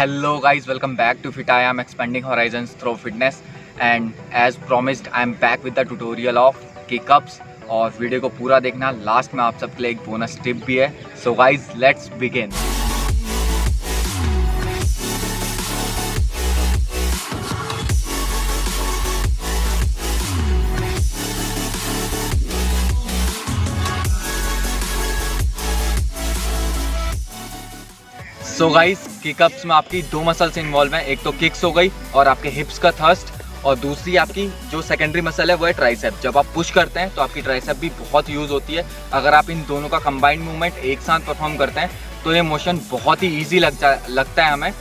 Hello guys, welcome back to Fit. I am expanding horizons through fitness and as promised I am back with the tutorial of kick-ups। और video को पूरा देखना, last में आप सबके लिए एक बोनस टिप भी है। So guys let's begin. So guys kick ups में आपकी दो मसल्स इन्वॉल्व हैं, एक तो किक्स हो गई और आपके हिप्स का थर्स्ट, और दूसरी आपकी जो सेकेंडरी मसल है वो है ट्राइसेप। जब आप पुश करते हैं तो आपकी ट्राइसेप भी बहुत यूज़ होती है। अगर आप इन दोनों का कंबाइंड मूवमेंट एक साथ परफॉर्म करते हैं तो ये मोशन बहुत ही ईजी लगता है हमें।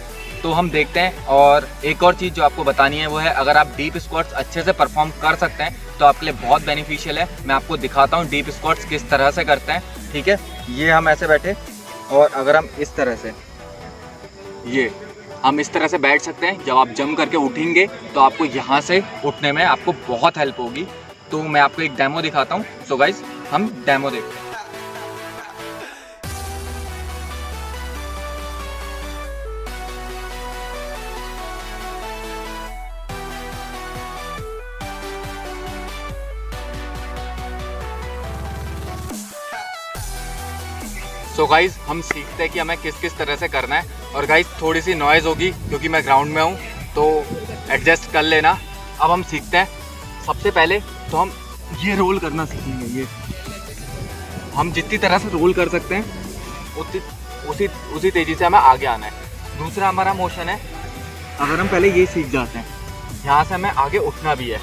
तो हम देखते हैं। और एक और चीज़ जो आपको बतानी है वो है, अगर आप डीप स्क्वाट्स अच्छे से परफॉर्म कर सकते हैं तो आपके लिए बहुत बेनिफिशियल है। मैं आपको दिखाता हूँ डीप स्क्वाट्स किस तरह से करते हैं। ठीक है, ये हम ऐसे बैठे और अगर हम इस तरह से हम इस तरह से बैठ सकते हैं। जब आप जंप करके उठेंगे तो आपको यहाँ से उठने में आपको बहुत हेल्प होगी। तो मैं आपको एक डेमो दिखाता हूँ। सो गाइज हम डेमो देखते हैं। सो गाइज हम सीखते हैं कि हमें किस किस तरह से करना है। और गाइज थोड़ी सी नॉइज़ होगी क्योंकि मैं ग्राउंड में हूँ, तो एडजस्ट कर लेना। अब हम सीखते हैं। सबसे पहले तो हम ये रोल करना सीखेंगे। ये हम जितनी तरह से रोल कर सकते हैं उसी तेज़ी से हमें आगे आना है। दूसरा हमारा मोशन है, अगर हम पहले ये सीख जाते हैं, यहाँ से हमें आगे उठना भी है,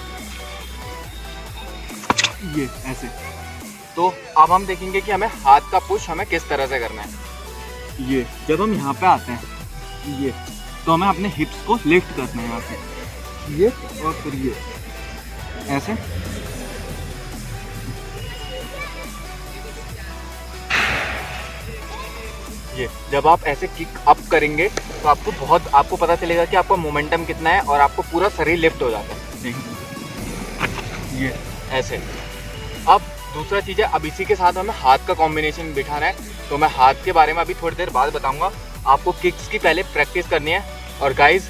ये ऐसे। तो अब हम देखेंगे कि हमें हाथ का पुश हमें किस तरह से करना है। ये जब हम यहाँ पे आते हैं ये, तो हमें अपने हिप्स को लिफ्ट करना है यहाँ से, ये और फिर ये ऐसे। ये जब आप ऐसे किक अप करेंगे तो आपको पता चलेगा कि आपका मोमेंटम कितना है और आपको पूरा शरीर लिफ्ट हो जाता है। ये ऐसे। अब दूसरा चीज़ है, अब इसी के साथ हमें हाथ का कॉम्बिनेशन बिठाना है। तो मैं हाथ के बारे में अभी थोड़ी देर बाद बताऊंगा। आपको किक्स की पहले प्रैक्टिस करनी है। और guys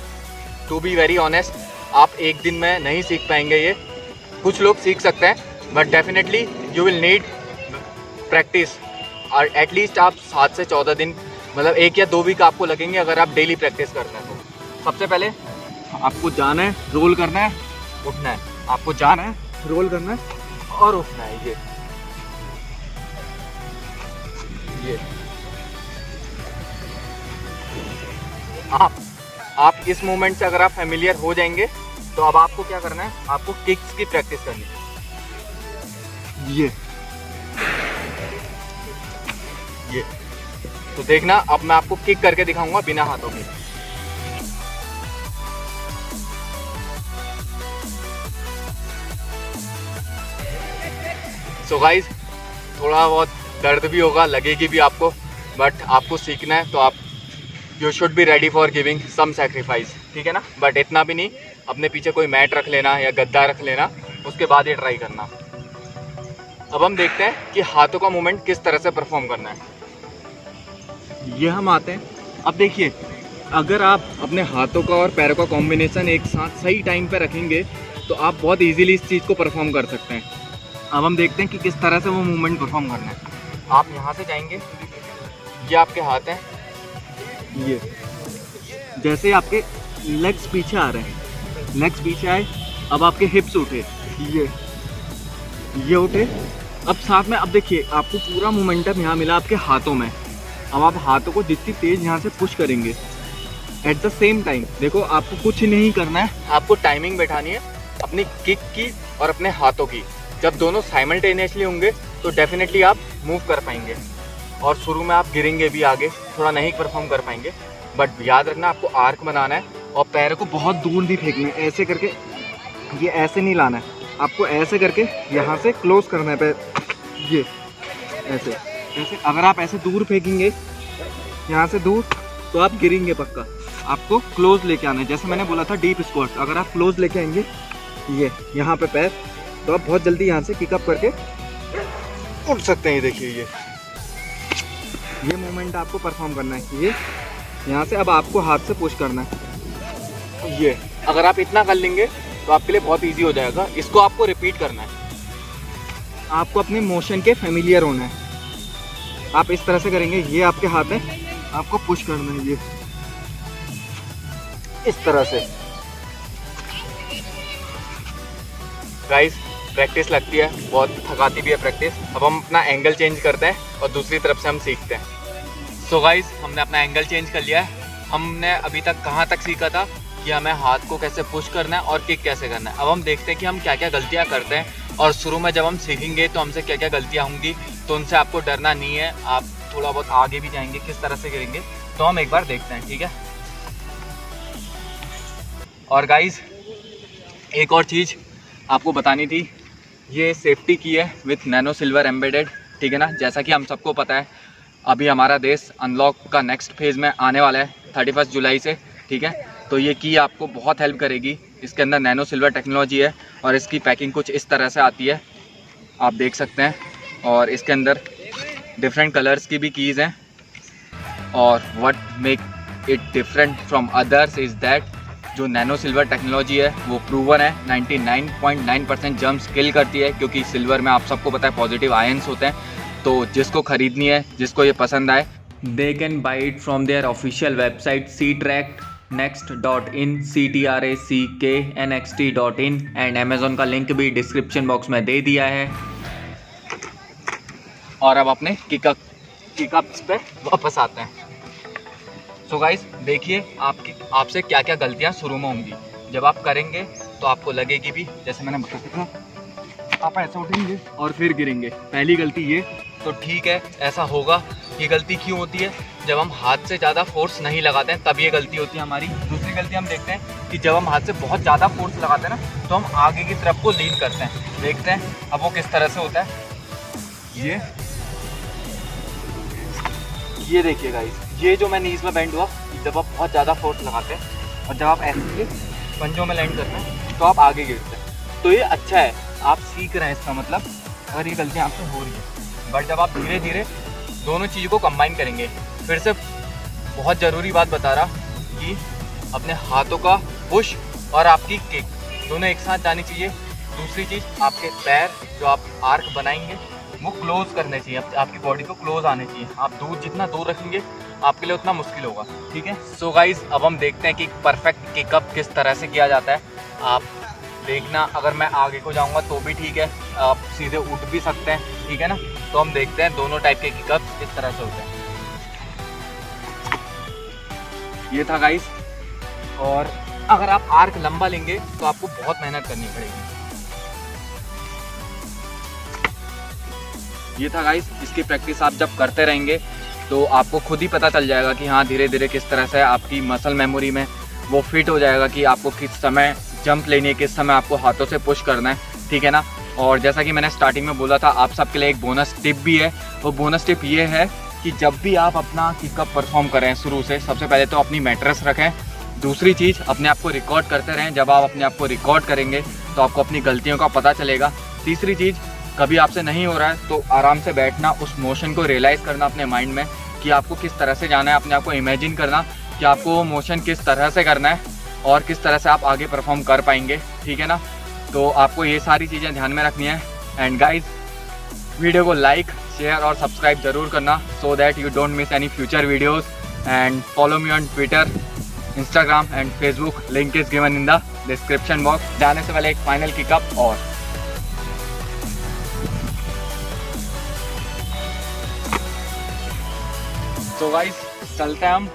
to be very honest, आप एक दिन में नहीं सीख पाएंगे ये। कुछ लोग सीख सकते हैं but definitely you will need practice. और एटलीस्ट आप 7 से 14 दिन, मतलब 1 या 2 वीक आपको लगेंगे अगर आप डेली प्रैक्टिस करते हैं तो। सबसे पहले आपको जाना है, रोल करना है, उठना है। आपको जाना है, रोल करना है और उठना है। ये आप इस मूवमेंट से अगर आप फेमिलियर हो जाएंगे तो अब आपको क्या करना है, आपको किक्स की प्रैक्टिस करनी है। ये तो देखना, अब मैं आपको किक करके दिखाऊंगा बिना हाथों के। सो गाइज थोड़ा बहुत दर्द भी होगा, लगेगी भी आपको, बट आपको सीखना है तो आप you should be ready for giving some sacrifice. ठीक है ना, बट इतना भी नहीं। अपने पीछे कोई मैट रख लेना या गद्दा रख लेना, उसके बाद ये ट्राई करना। अब हम देखते हैं कि हाथों का मूवमेंट किस तरह से परफॉर्म करना है। ये हम आते हैं। अब देखिए, अगर आप अपने हाथों का और पैरों का कॉम्बिनेशन एक साथ सही टाइम पे रखेंगे तो आप बहुत ईजीली इस चीज़ को परफॉर्म कर सकते हैं। अब हम देखते हैं कि किस तरह से वो मूवमेंट परफॉर्म करना है। आप यहाँ से जाएंगे, ये आपके हाथ हैं, ये जैसे आपके लेग्स पीछे आ रहे हैं, लेग्स पीछे आए, अब आपके हिप्स उठे, ये उठे। अब साथ में अब देखिए आपको पूरा मोमेंटम यहाँ मिला आपके हाथों में। अब आप हाथों को जितनी तेज़ यहाँ से पुश करेंगे, एट द सेम टाइम देखो आपको कुछ नहीं करना है, आपको टाइमिंग बैठानी है अपनी किक की और अपने हाथों की। जब दोनों साइमल्टेनियसली होंगे तो डेफिनेटली आप मूव कर पाएंगे। और शुरू में आप गिरेंगे भी आगे, थोड़ा नहीं परफॉर्म कर पाएंगे, बट याद रखना आपको आर्क बनाना है और पैरों को बहुत दूर नहीं फेंकना है। ऐसे करके, ये ऐसे नहीं लाना है, आपको ऐसे करके यहाँ से क्लोज करना है पैर, ये ऐसे ऐसे। अगर आप ऐसे दूर फेंकेंगे, यहाँ से दूर, तो आप गिरेंगे पक्का। आपको क्लोज लेके आना है, जैसे मैंने बोला था डीप स्क्वाट। अगर आप क्लोज लेके आएंगे ये यहाँ पे पैर, तो आप बहुत जल्दी यहाँ से किकअप करके उठ सकते हैं। देखिए ये मूवमेंट आपको परफॉर्म करना है। यहाँ से अब आपको हाथ से पुश करना है। ये अगर आप इतना कर लेंगे तो आपके लिए बहुत इजी हो जाएगा। इसको आपको रिपीट करना है। आपको अपने मोशन के फेमिलियर होना है। आप इस तरह से करेंगे, ये आपके हाथ है, आपको पुश करना है ये इस तरह से। गाइस प्रैक्टिस लगती है, बहुत थकाती भी है प्रैक्टिस। अब हम अपना एंगल चेंज करते हैं और दूसरी तरफ से हम सीखते हैं। सो गाइस हमने अपना एंगल चेंज कर लिया है। हमने अभी तक कहाँ तक सीखा था कि हमें हाथ को कैसे पुश करना है और किक कैसे करना है। अब हम देखते हैं कि हम क्या क्या गलतियाँ करते हैं और शुरू में जब हम सीखेंगे तो हमसे क्या क्या गलतियाँ होंगी। तो उनसे आपको डरना नहीं है, आप थोड़ा बहुत आगे भी जाएंगे, किस तरह से करेंगे तो हम एक बार देखते हैं, ठीक है। और गाइस एक और चीज़ आपको बतानी थी, ये सेफ्टी की है विथ नैनो सिल्वर एम्बेडेड, ठीक है ना। जैसा कि हम सबको पता है अभी हमारा देश अनलॉक का नेक्स्ट फेज़ में आने वाला है 31 जुलाई से, ठीक है। तो ये की आपको बहुत हेल्प करेगी। इसके अंदर नैनो सिल्वर टेक्नोलॉजी है और इसकी पैकिंग कुछ इस तरह से आती है, आप देख सकते हैं। और इसके अंदर डिफरेंट कलर्स की भी कीज़ हैं। और what make it different from others is that जो नैनो सिल्वर टेक्नोलॉजी है वो प्रूवन है, 99.9% जर्म्स किल करती है, क्योंकि सिल्वर में आप सबको पता है पॉजिटिव आयंस होते हैं। तो जिसको ख़रीदनी है, जिसको ये पसंद आए, they can buy it from there official website ctracknext.in ctracknext.in and Amazon का लिंक भी डिस्क्रिप्शन बॉक्स में दे दिया है। और अब अपने किकअप्स पे वापस आते हैं। सो गाइस देखिए आपसे क्या क्या गलतियां शुरू में होंगी। जब आप करेंगे तो आपको लगेगी भी, जैसे मैंने बताया आप ऐसे उठेंगे और फिर गिरेंगे। पहली गलती ये, तो ठीक है ऐसा होगा। ये गलती क्यों होती है? जब हम हाथ से ज़्यादा फोर्स नहीं लगाते हैं तब ये गलती होती है हमारी। दूसरी गलती हम देखते हैं कि जब हम हाथ से बहुत ज़्यादा फोर्स लगाते हैं ना तो हम आगे की तरफ को लीन करते हैं। देखते हैं अब वो किस तरह से होता है। ये देखिए गाइस, ये जो मैं नीज में बेंड हुआ, जब आप बहुत ज़्यादा फोर्स लगाते हैं और जब आप ऐसे पंजों में लैंड करते हैं तो आप आगे गिरते हैं। तो ये अच्छा है, आप सीख रहे हैं, इसका मतलब अगर ये गलतियाँ आपसे हो रही है। बट जब आप धीरे धीरे दोनों चीज़ों को कंबाइन करेंगे, फिर से बहुत ज़रूरी बात बता रहा कि अपने हाथों का पुश और आपकी किक दोनों एक साथ जानी चाहिए। दूसरी चीज़, आपके पैर जो आप आर्क बनाएंगे वो क्लोज करने चाहिए, आपकी बॉडी को क्लोज आने चाहिए। आप दूर जितना दूर रखेंगे आपके लिए उतना मुश्किल होगा, ठीक है। सो गाइस अब हम देखते हैं कि परफेक्ट किकअप किस तरह से किया जाता है। आप देखना, अगर मैं आगे को जाऊंगा तो भी ठीक है, आप सीधे उठ भी सकते हैं, ठीक है ना। तो हम देखते हैं दोनों टाइप के किकअप्स किस तरह से होते हैं। ये था गाइस। और अगर आप आर्क लंबा लेंगे तो आपको बहुत मेहनत करनी पड़ेगी। ये था गाइस। इसकी प्रैक्टिस आप जब करते रहेंगे तो आपको खुद ही पता चल जाएगा कि हाँ धीरे धीरे किस तरह से आपकी मसल मेमोरी में वो फिट हो जाएगा कि आपको किस समय जंप लेनी है, किस समय आपको हाथों से पुश करना है, ठीक है ना। और जैसा कि मैंने स्टार्टिंग में बोला था, आप सबके लिए एक बोनस टिप भी है। वो बोनस टिप ये है कि जब भी आप अपना किकअप परफॉर्म करें शुरू से, सबसे पहले तो अपनी मैट्रेस रखें। दूसरी चीज़, अपने आप को रिकॉर्ड करते रहें। जब आप अपने आप को रिकॉर्ड करेंगे तो आपको अपनी गलतियों का पता चलेगा। तीसरी चीज़, कभी आपसे नहीं हो रहा है तो आराम से बैठना, उस मोशन को रियलाइज़ करना अपने माइंड में कि आपको किस तरह से जाना है। अपने आप को इमेजिन करना कि आपको वो मोशन किस तरह से करना है और किस तरह से आप आगे परफॉर्म कर पाएंगे, ठीक है ना। तो आपको ये सारी चीज़ें ध्यान में रखनी है। एंड गाइज वीडियो को लाइक, शेयर और सब्सक्राइब ज़रूर करना, so that you don't miss any future videos. And follow me on Twitter, Instagram and Facebook, link is given in the description box. जाने से पहले एक फाइनल किकअप और तो गाइस चलते हैं हम,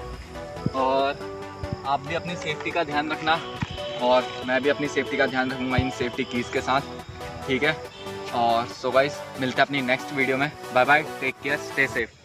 और आप भी अपनी सेफ्टी का ध्यान रखना और मैं भी अपनी सेफ्टी का ध्यान रखूँगा इन सेफ्टी कीज़ के साथ, ठीक है। और सो गाइस मिलते हैं अपनी नेक्स्ट वीडियो में। Bye bye, take care, stay safe.